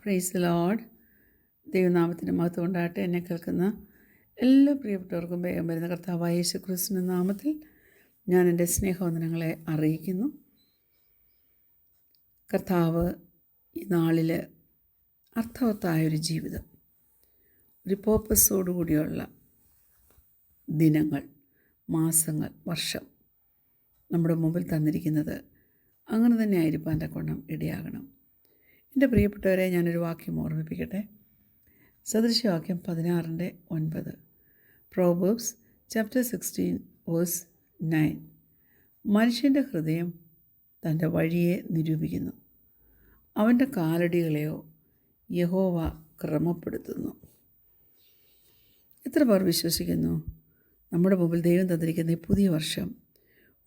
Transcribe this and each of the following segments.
Praise the Lord. ദൈവനാമത്തിൻ്റെ മഹത്വം ഉണ്ടാകട്ടെ. എന്നെ കേൾക്കുന്ന എല്ലാ പ്രിയപ്പെട്ടവർക്കും വേഗം വരുന്ന കർത്താവായ യേശു ക്രിസ്തുവിൻ്റെ നാമത്തിൽ ഞാൻ എൻ്റെ സ്നേഹവന്ദനങ്ങളെ അറിയിക്കുന്നു. കർത്താവ് ഈ നാളിൽ അർത്ഥവത്തായൊരു ജീവിതം, ഒരു പേർപ്പസോടുകൂടിയുള്ള ദിനങ്ങൾ, മാസങ്ങൾ, വർഷം നമ്മുടെ മുമ്പിൽ തന്നിരിക്കുന്നത് അങ്ങനെ തന്നെ ആയിരിക്കാൻ തക്കവണ്ണം ഇടയാകണം. എൻ്റെ പ്രിയപ്പെട്ടവരെ, ഞാനൊരു വാക്യം ഓർമ്മിപ്പിക്കട്ടെ. സദൃശവാക്യം 16:9, പ്രോവേർബ്സ് ചാപ്റ്റർ 16 വേഴ്സ് 9. മനുഷ്യൻ്റെ ഹൃദയം തൻ്റെ വഴിയെ നിരൂപിക്കുന്നു, അവൻ്റെ കാലടികളെയോ യഹോവ ക്രമപ്പെടുത്തുന്നു. എത്ര പേർ വിശ്വസിക്കുന്നു നമ്മുടെ മുമ്പിൽ ദൈവം തന്നിരിക്കുന്ന ഈ പുതിയ വർഷം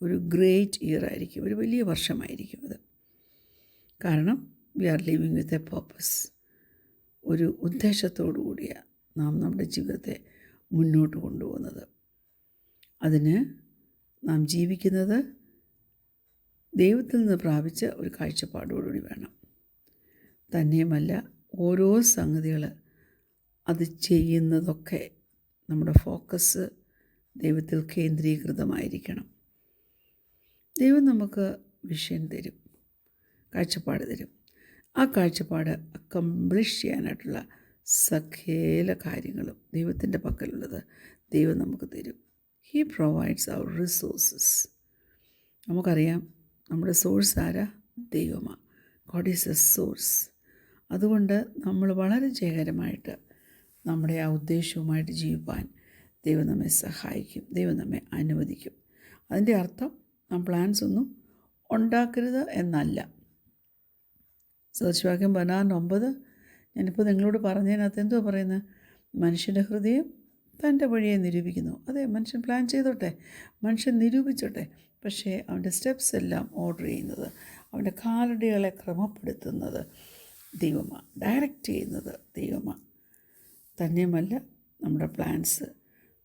ഒരു ഗ്രേറ്റ് ഇയർ ആയിരിക്കും, ഒരു വലിയ വർഷമായിരിക്കും അത്. കാരണം we are living with a purpose. ഒരു ഉദ്ദേശത്തോടു കൂടിയാണ് നാം നമ്മുടെ ജീവിതത്തെ മുന്നോട്ട് കൊണ്ടുപോകുന്നത്. അതിന് നാം ജീവിക്കുന്നത് ദൈവത്തിൽ നിന്ന് പ്രാപിച്ച ഒരു കാഴ്ചപ്പാടോടുകൂടി വേണം. തന്നെയുമല്ല, ഓരോ സംഗതികൾ അത് ചെയ്യുന്നതൊക്കെ നമ്മുടെ ഫോക്കസ് ദൈവത്തിൽ കേന്ദ്രീകൃതമായിരിക്കണം. ദൈവം നമുക്ക് വിഷൻ തരും, കാഴ്ചപ്പാട് തരും. ആ കാഴ്ചപ്പാട് അക്കംപ്ലിഷ് ചെയ്യാനായിട്ടുള്ള സകല കാര്യങ്ങളും ദൈവത്തിൻ്റെ പക്കലുള്ളത് ദൈവം നമുക്ക് തരും. He provides our resources. നമുക്കറിയാം നമ്മുടെ സോഴ്സ് ആരാ? ദൈവമാണ്. God is a source. അതുകൊണ്ട് നമ്മൾ വളരെ ജയകരമായിട്ട് നമ്മുടെ ആ ഉദ്ദേശവുമായിട്ട് ജീവിപ്പാൻ ദൈവം നമ്മെ സഹായിക്കും, ദൈവം നമ്മെ അനുവദിക്കും. അതിൻ്റെ അർത്ഥം നാം പ്ലാൻസ് ഒന്നും ഉണ്ടാക്കരുത് എന്നല്ല. സദൃശവാക്യം 16:9 ഞാനിപ്പോൾ നിങ്ങളോട് പറഞ്ഞതിനകത്ത് എന്തോ പറയുന്നത്? മനുഷ്യൻ്റെ ഹൃദയം തൻ്റെ വഴിയെ നിരൂപിക്കുന്നു. അതെ, മനുഷ്യൻ പ്ലാൻ ചെയ്തോട്ടെ, മനുഷ്യൻ നിരൂപിച്ചോട്ടെ, പക്ഷേ അവൻ്റെ സ്റ്റെപ്സ് എല്ലാം ഓർഡർ ചെയ്യുന്നത്, അവൻ്റെ കാലടികളെ ക്രമപ്പെടുത്തുന്നത് ദൈവമാണ്, ഡയറക്റ്റ് ചെയ്യുന്നത് ദൈവമാണ്. തന്നെയുമല്ല, നമ്മുടെ പ്ലാൻസ്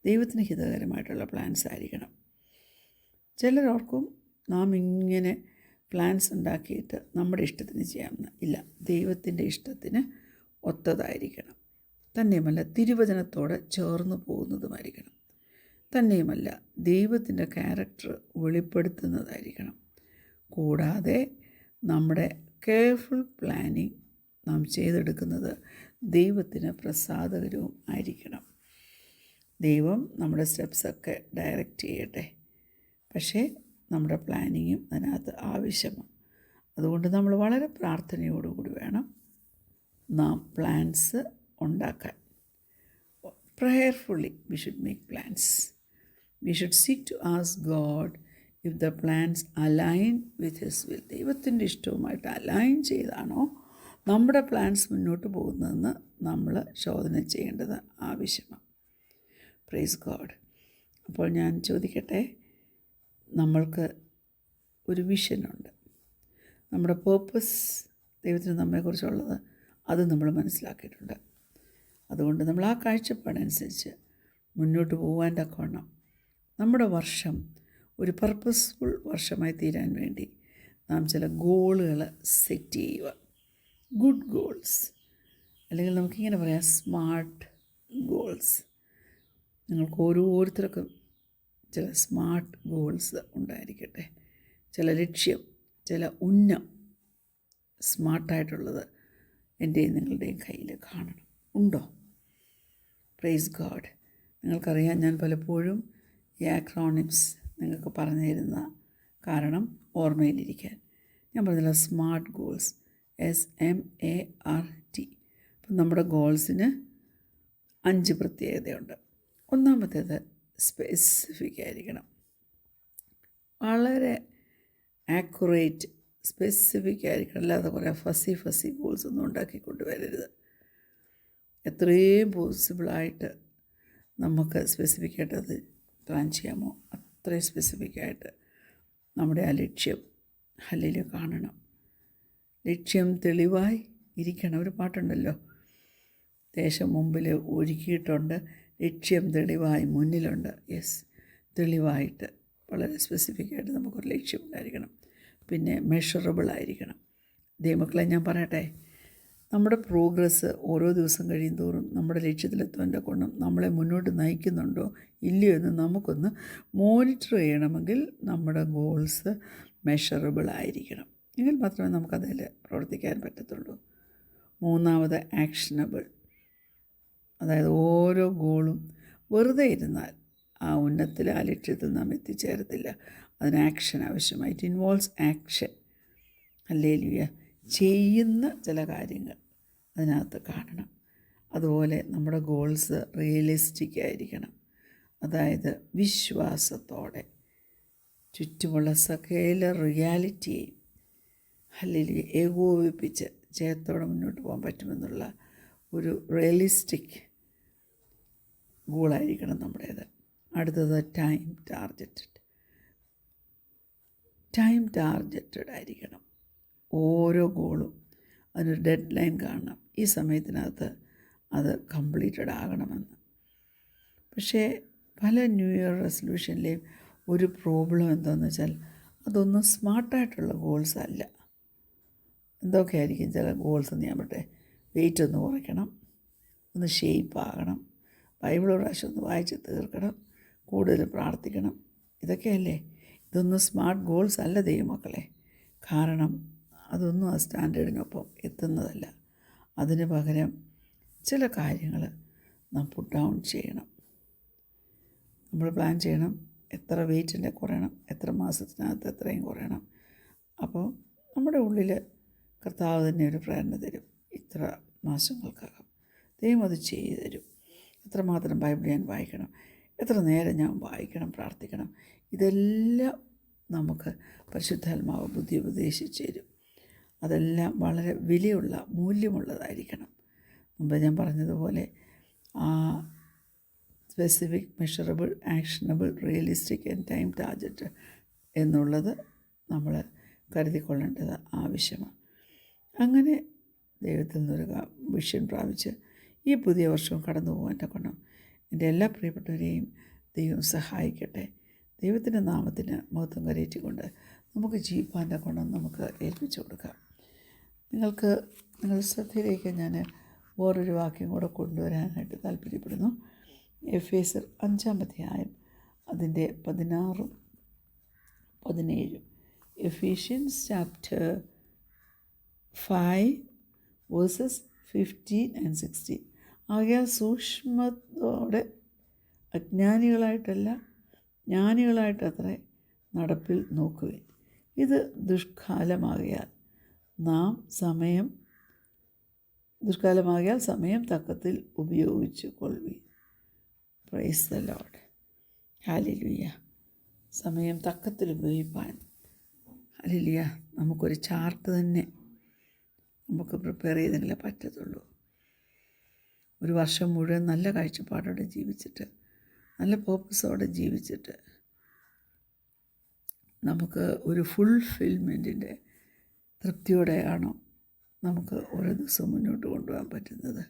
ദൈവത്തിന് ഹിതകരമായിട്ടുള്ള പ്ലാൻസ് ആയിരിക്കണം. ചിലരോർക്കും നാം ഇങ്ങനെ പ്ലാൻസ് ഉണ്ടാക്കിയിട്ട് നമ്മുടെ ഇഷ്ടത്തിന് ചെയ്യാമെന്ന്. ഇല്ല, ദൈവത്തിൻ്റെ ഇഷ്ടത്തിന് ഒത്തതായിരിക്കണം. തന്നെയുമല്ല, തിരുവചനത്തോടെ ചേർന്ന് പോകുന്നതുമായിരിക്കണം. തന്നെയുമല്ല, ദൈവത്തിൻ്റെ ക്യാരക്ടർ വെളിപ്പെടുത്തുന്നതായിരിക്കണം. കൂടാതെ നമ്മുടെ കെയർഫുൾ പ്ലാനിങ് നാം ചെയ്തെടുക്കുന്നത് ദൈവത്തിന് പ്രസാദകരവും ആയിരിക്കണം. ദൈവം നമ്മുടെ സ്റ്റെപ്സൊക്കെ ഡയറക്റ്റ് ചെയ്യട്ടെ, പക്ഷേ നമ്മുടെ പ്ലാനിങ്ങും അതിനകത്ത് ആവശ്യമാണ്. അതുകൊണ്ട് നമ്മൾ വളരെ പ്രാർത്ഥനയോടുകൂടി വേണം നാം പ്ലാൻസ് ഉണ്ടാക്കാൻ. Prayerfully we should make plans. We should seek to ask God if the plans align with his will. ദൈവത്തിൻ്റെ ഇഷ്ടവുമായിട്ട് അലൈൻ ചെയ്താണോ നമ്മുടെ പ്ലാൻസ് മുന്നോട്ട് പോകുന്നതെന്ന് നമ്മൾ ശോധന ചെയ്യേണ്ടത് ആവശ്യമാണ്. Praise God. അപ്പോൾ ഞാൻ ചോദിക്കട്ടെ, നമ്മൾക്ക് ഒരു വിഷനുണ്ട്, നമ്മുടെ പേർപ്പസ് ദൈവത്തിന് നമ്മെക്കുറിച്ചുള്ളത് അത് നമ്മൾ മനസ്സിലാക്കിയിട്ടുണ്ട്. അതുകൊണ്ട് നമ്മൾ ആ കാഴ്ചപ്പാടനുസരിച്ച് മുന്നോട്ട് പോകാൻ തക്കവണ്ണം നമ്മുടെ വർഷം ഒരു പർപ്പസ്ഫുൾ വർഷമായി തീരാൻ വേണ്ടി നാം ചില ഗോളുകൾ സെറ്റ് ചെയ്യുക. ഗുഡ് ഗോൾസ്, അല്ലെങ്കിൽ നമുക്കിങ്ങനെ പറയാം സ്മാർട്ട് ഗോൾസ്. നിങ്ങൾക്ക് ഓരോരുത്തർക്കും ചില സ്മാർട്ട് ഗോൾസ് ഉണ്ടായിരിക്കട്ടെ. ചില ലക്ഷ്യം, ചില ഉന്നം സ്മാർട്ടായിട്ടുള്ളത് എൻ്റെയും നിങ്ങളുടെയും കയ്യിൽ കാണണം. ഉണ്ടോ? Praise God. നിങ്ങൾക്കറിയാം, ഞാൻ പലപ്പോഴും ഈ ആക്രോണിംസ് നിങ്ങൾക്ക് പറഞ്ഞു തരുന്ന കാരണം ഓർമ്മയിലിരിക്കാൻ. ഞാൻ പറഞ്ഞില്ല, സ്മാർട്ട് ഗോൾസ്, SMART. അപ്പം നമ്മുടെ ഗോൾസിന് 5 പ്രത്യേകതയുണ്ട്. ഒന്നാമത്തേത് സ്പെസിഫിക് ആയിരിക്കണം. വളരെ ആക്യുറേറ്റ്, സ്പെസിഫിക് ആയിരിക്കണം. അല്ലാതെ കുറേ ഫസി ഗോൾസ് ഒന്നും ഉണ്ടാക്കിക്കൊണ്ട് വരരുത്. എത്രയും പോസിബിളായിട്ട് നമുക്ക് സ്പെസിഫിക്കായിട്ട് അത് പ്ലാൻ ചെയ്യാമോ അത്രയും സ്പെസിഫിക്കായിട്ട് നമ്മുടെ ആ ലക്ഷ്യം ഹല്ലേലൂയ കാണണം. ലക്ഷ്യം തെളിവായി ഇരിക്കണം. ഒരു പാട്ടുണ്ടല്ലോ, ദേശം മുമ്പിൽ ഒരുക്കിയിട്ടുണ്ട്, ലക്ഷ്യം തെളിവായി മുന്നിലുണ്ട്. യെസ്, തെളിവായിട്ട് വളരെ സ്പെസിഫിക്കായിട്ട് നമുക്കൊരു ലക്ഷ്യം ഉണ്ടായിരിക്കണം. പിന്നെ മെഷറബിൾ ആയിരിക്കണം. ദൈവമക്കളെ, ഞാൻ പറയട്ടെ, നമ്മുടെ പ്രോഗ്രസ് ഓരോ ദിവസം കഴിയും തോറും നമ്മുടെ ലക്ഷ്യത്തിലെത്തുവാൻ്റെ ഗുണം നമ്മളെ മുന്നോട്ട് നയിക്കുന്നുണ്ടോ ഇല്ലയോ എന്ന് നമുക്കൊന്ന് മോണിറ്റർ ചെയ്യണമെങ്കിൽ നമ്മുടെ ഗോൾസ് മെഷറബിൾ ആയിരിക്കണം. എങ്കിൽ മാത്രമേ നമുക്കതിൽ പ്രവർത്തിക്കാൻ പറ്റത്തുള്ളൂ. മൂന്നാമത് ആക്ഷനബിൾ. അതായത് ഓരോ ഗോളും വെറുതെ ഇരുന്നാൽ ആ ഉന്നത്തിൽ ആ ലക്ഷ്യത്തിൽ നാം എത്തിച്ചേരത്തില്ല. അതിന് ആക്ഷൻ ആവശ്യമായി. It involves action. ഹല്ലേലൂയ. ചെയ്യുന്ന ചില കാര്യങ്ങൾ അതിനകത്ത് കാണണം. അതുപോലെ നമ്മുടെ ഗോൾസ് റിയലിസ്റ്റിക് ആയിരിക്കണം. അതായത് വിശ്വാസത്തോടെ ചുറ്റുമുള്ള സകല റിയാലിറ്റിയെയും ഹല്ലേലൂയ ഏകോപിപ്പിച്ച് ജയത്തോടെ മുന്നോട്ട് പോകാൻ പറ്റുമെന്നുള്ള ഒരു റിയലിസ്റ്റിക് ഗോളായിരിക്കണം നമ്മുടേത്. അടുത്തത് ടൈം ടാർഗറ്റഡ് ആയിരിക്കണം. ഓരോ ഗോളും അതിനൊരു ഡെഡ് ലൈൻ കാണണം. ഈ സമയത്തിനകത്ത് അത് കംപ്ലീറ്റഡ് ആകണമെന്ന്. പക്ഷേ പല ന്യൂ ഇയർ റെസൊല്യൂഷനിലെയും ഒരു പ്രോബ്ലം എന്താണെന്ന് വെച്ചാൽ അതൊന്നും സ്മാർട്ടായിട്ടുള്ള ഗോൾസ് അല്ല. എന്തൊക്കെയായിരിക്കും ചില ഗോൾസ് എന്ന് ഞാൻ പറയട്ടെ. വെയിറ്റ് ഒന്ന് കുറയ്ക്കണം, ഒന്ന് ഷേപ്പ് ആകണം, ബൈബിൾ പ്രാവശ്യം ഒന്ന് വായിച്ച് തീർക്കണം, കൂടുതൽ പ്രാർത്ഥിക്കണം. ഇതൊക്കെയല്ലേ? ഇതൊന്നും സ്മാർട്ട് ഗോൾസ് അല്ല ദൈവമക്കളെ. കാരണം അതൊന്നും ആ സ്റ്റാൻഡേർഡിനൊപ്പം എത്തുന്നതല്ല. അതിന് പകരം ചില കാര്യങ്ങൾ നാം പുട്ട് ഡൗൺ ചെയ്യണം. നമ്മൾ പ്ലാൻ ചെയ്യണം, എത്ര വെയിറ്റിൻ്റെ കുറയണം, എത്ര മാസത്തിനകത്ത് എത്രയും കുറയണം. അപ്പോൾ നമ്മുടെ ഉള്ളിൽ കർത്താവ് തന്നെ ഒരു പ്രേരണ തരും. ഇത്ര മാസങ്ങൾക്കകം ദൈവം അത് ചെയ്തു തരും. എത്രമാത്രം ബൈബിൾ ഞാൻ വായിക്കണം, എത്ര നേരം ഞാൻ വായിക്കണം, പ്രാർത്ഥിക്കണം, ഇതെല്ലാം നമുക്ക് പരിശുദ്ധാത്മാവ് ബുദ്ധി ഉപദേശിച്ച് തരും. അതെല്ലാം വളരെ വിലയുള്ള മൂല്യമുള്ളതായിരിക്കണം. മുമ്പ് ഞാൻ പറഞ്ഞതുപോലെ ആ specific, measurable, actionable, realistic and time target എന്നുള്ളത് നമ്മൾ കരുതിക്കൊള്ളേണ്ടത് ആവശ്യമാണ്. അങ്ങനെ ദൈവത്തിൽ നിന്നൊരു വിഷൻ പ്രാപിച്ച് ഈ പുതിയ വർഷവും കടന്നു പോകാൻ്റെ കൊണ്ടും എൻ്റെ എല്ലാ പ്രിയപ്പെട്ടവരെയും ദൈവം സഹായിക്കട്ടെ. ദൈവത്തിൻ്റെ നാമത്തിന് മഹത്വം കരയറ്റിക്കൊണ്ട് നമുക്ക് ജീവിപ്പാൻ്റെ ഗുണം നമുക്ക് ഏൽപ്പിച്ചു കൊടുക്കാം. നിങ്ങളുടെ ശ്രദ്ധയിലേക്ക് ഞാൻ വേറൊരു വാക്യം കൂടെ കൊണ്ടുവരാനായിട്ട് താല്പര്യപ്പെടുന്നു. എഫേസ്യർ 5-ാം അധ്യായം അതിൻ്റെ 16-17. Ephesians chapter 5 versus 15 and 16. ആകയാൽ സൂക്ഷ്മത്തോടെ അജ്ഞാനികളായിട്ടല്ല ജ്ഞാനികളായിട്ടത്രേ നടപ്പിൽ നോക്കുവിൻ. ഇത് ദുഷ്കാലമാകയാൽ സമയം തക്കത്തിൽ ഉപയോഗിച്ചു കൊള്ളുവിൻ. Praise the Lord. ഹല്ലേലൂയ. സമയം തക്കത്തിൽ ഉപയോഗിപ്പാൻ ഹല്ലേലൂയ നമുക്കൊരു ചാർട്ട് തന്നെ നമുക്ക് പ്രിപ്പയർ ചെയ്തെങ്കിലേ പറ്റത്തുള്ളൂ. ഒരു വർഷം മുഴുവൻ നല്ല കാഴ്ചപ്പാടോടെ ജീവിച്ചിട്ട്, നല്ല പേർപ്പസോടെ ജീവിച്ചിട്ട് നമുക്ക് ഒരു ഫുൾഫിൽമെൻറ്റിൻ്റെ തൃപ്തിയോടെയാണോ നമുക്ക് ഓരോ ദിവസവും മുന്നോട്ട് കൊണ്ടുപോകാൻ പറ്റുന്നത്?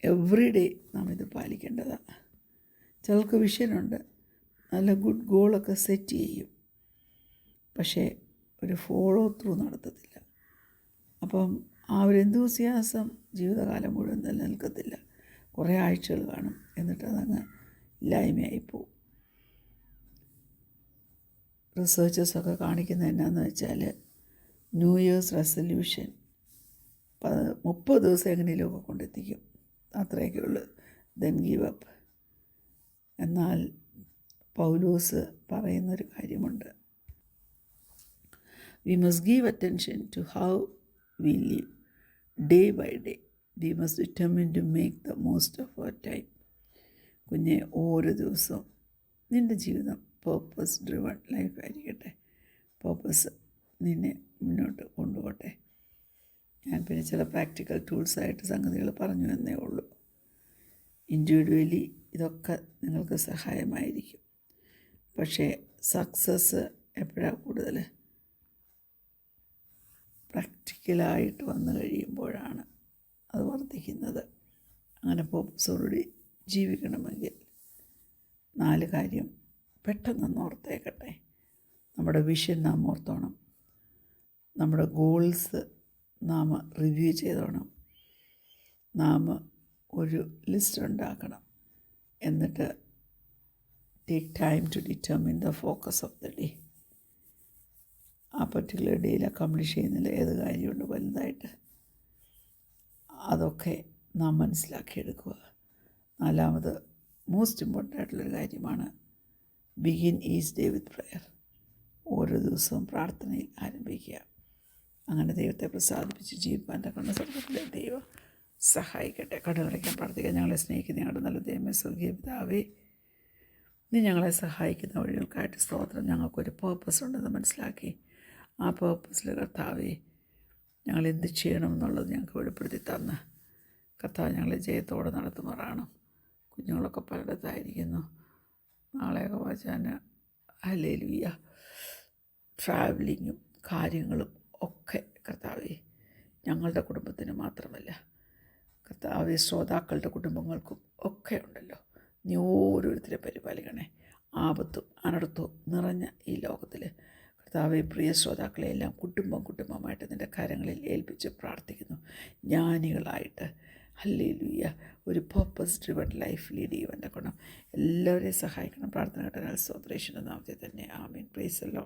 എവറി ഡേ നാം ഇത് പാലിക്കേണ്ടതാണ്. ചിലർക്ക് വിഷനുണ്ട്, നല്ല ഗുഡ് ഗോളൊക്കെ സെറ്റ് ചെയ്യും, പക്ഷേ ഒരു ഫോളോ ത്രൂ നടത്തത്തില്ല. അപ്പം ആ ഒരു എന്തൂസിയാസം ജീവിതകാലം മുഴുവൻ നിലനിൽക്കത്തില്ല. കുറേ ആഴ്ചകൾ കാണും, എന്നിട്ട് അതങ്ങ് ഇല്ലായ്മയായിപ്പോവും. റിസർച്ചേഴ്സൊക്കെ കാണിക്കുന്നത് എന്നാന്ന് വെച്ചാൽ ന്യൂ ഇയേഴ്സ് റെസൊല്യൂഷൻ 30 ദിവസം എങ്ങനെയൊക്കെ കൊണ്ടെത്തിക്കും, അത്രയൊക്കെ ഉള്ളൂ. Then give up. എന്നാൽ പൗലോസ് പറയുന്നൊരു കാര്യമുണ്ട്. We must give attention to how we live day by day. We must determine to make the most of our time. കുഞ്ഞെ, ഓരോ ദിവസവും നിൻ്റെ ജീവിതം പേർപ്പസ് ഡ്രിവൺ ലൈഫായിരിക്കട്ടെ. പേർപ്പസ് നിന്നെ മുന്നോട്ട് കൊണ്ടുപോകട്ടെ. ഞാൻ പിന്നെ ചില പ്രാക്ടിക്കൽ ടൂൾസായിട്ട് സംഗതികൾ പറഞ്ഞു എന്നേ ഉള്ളൂ. ഇൻഡിവിജ്വലി ഇതൊക്കെ നിങ്ങൾക്ക് സഹായമായിരിക്കും. പക്ഷേ സക്സസ് എപ്പോഴാണ് കൂടുതൽ? പ്രാക്ടിക്കലായിട്ട് വന്നു കഴിയുമ്പോഴാണ് അത് വർദ്ധിക്കുന്നത്. അങ്ങനെ പേർപ്പസോടുകൂടി ജീവിക്കണമെങ്കിൽ 4 കാര്യം പെട്ടെന്ന് ഓർത്തേക്കട്ടെ. നമ്മുടെ വിഷൻ നാം ഓർത്തോണം. നമ്മുടെ ഗോൾസ് നാം റിവ്യൂ ചെയ്തോണം. നാം ഒരു ലിസ്റ്റ് ഉണ്ടാക്കണം. എന്നിട്ട് take time to determine the focus of the day. ആ പർട്ടിക്കുലർ ഡേയിൽ അക്കംപ്ലിഷ് ചെയ്യുന്നില്ല ഏത് കാര്യമുണ്ട് വലുതായിട്ട്, അതൊക്കെ നാം മനസ്സിലാക്കിയെടുക്കുക. നാലാമത് മോസ്റ്റ് ഇമ്പോർട്ടൻ്റ് ആയിട്ടുള്ളൊരു കാര്യമാണ് begin each day with prayer. ഓരോ ദിവസവും പ്രാർത്ഥനയിൽ ആരംഭിക്കുക. അങ്ങനെ ദൈവത്തെ പ്രസാദിപ്പിച്ച് ജീവിപ്പാൻ്റെ സ്വർഗ്ഗത്തിലെ ദൈവം സഹായിക്കട്ടെ. കടലടയ്ക്കാൻ പ്രാർത്ഥിക്കുക. ഞങ്ങളെ സ്നേഹിക്കുന്ന ഞങ്ങളുടെ നല്ല ദൈവമേ, സ്വർഗീയ പിതാവേ, നീ ഞങ്ങളെ സഹായിക്കുന്ന വഴികൾക്കായിട്ട് സ്തോത്രം. ഞങ്ങൾക്കൊരു പേർപ്പസ് ഉണ്ടെന്ന് മനസ്സിലാക്കി ആ പേർപ്പസിൽ കർത്താവേ ഞങ്ങൾ എന്ത് ചെയ്യണമെന്നുള്ളത് ഞങ്ങൾക്ക് വെളിപ്പെടുത്തി തന്ന് കർത്താവ് ഞങ്ങളെ ജയത്തോടെ നടത്തുമാറാണ്. കുഞ്ഞുങ്ങളൊക്കെ പലയിടത്തായിരിക്കുന്നു. നാളെയൊക്കെ വായിച്ചാൽ ഹല്ലേലൂയ ട്രാവലിങ്ങും കാര്യങ്ങളും ഒക്കെ കർത്താവേ ഞങ്ങളുടെ കുടുംബത്തിന് മാത്രമല്ല കർത്താവേ ശ്രോതാക്കളുടെ കുടുംബങ്ങൾക്കും ഒക്കെ ഉണ്ടല്ലോ. നീ ഓരോരുത്തരെ പരിപാലിക്കണേ. ആപത്തും അനർത്ഥവും നിറഞ്ഞ ഈ ലോകത്തിൽ കർത്താവേ പ്രിയ ശ്രോതാക്കളെ എല്ലാം കുടുംബമായിട്ട് നിൻ്റെ കരങ്ങളിൽ ഏൽപ്പിച്ച് പ്രാർത്ഥിക്കുന്നു. ജ്ഞാനികളായിട്ട് ഹല്ലേലൂയ ഒരു പർപ്പസ് ഡ്രിവൺ ലൈഫ് ലീഡ് ചെയ്യുവാൻ എല്ലാവരെയും സഹായിക്കണം. പ്രാർത്ഥന കേട്ടാൽ സ്തോത്രേശ്വരൻ്റെ നാമത്തിൽ തന്നെ ആമേൻ. Praise the Lord.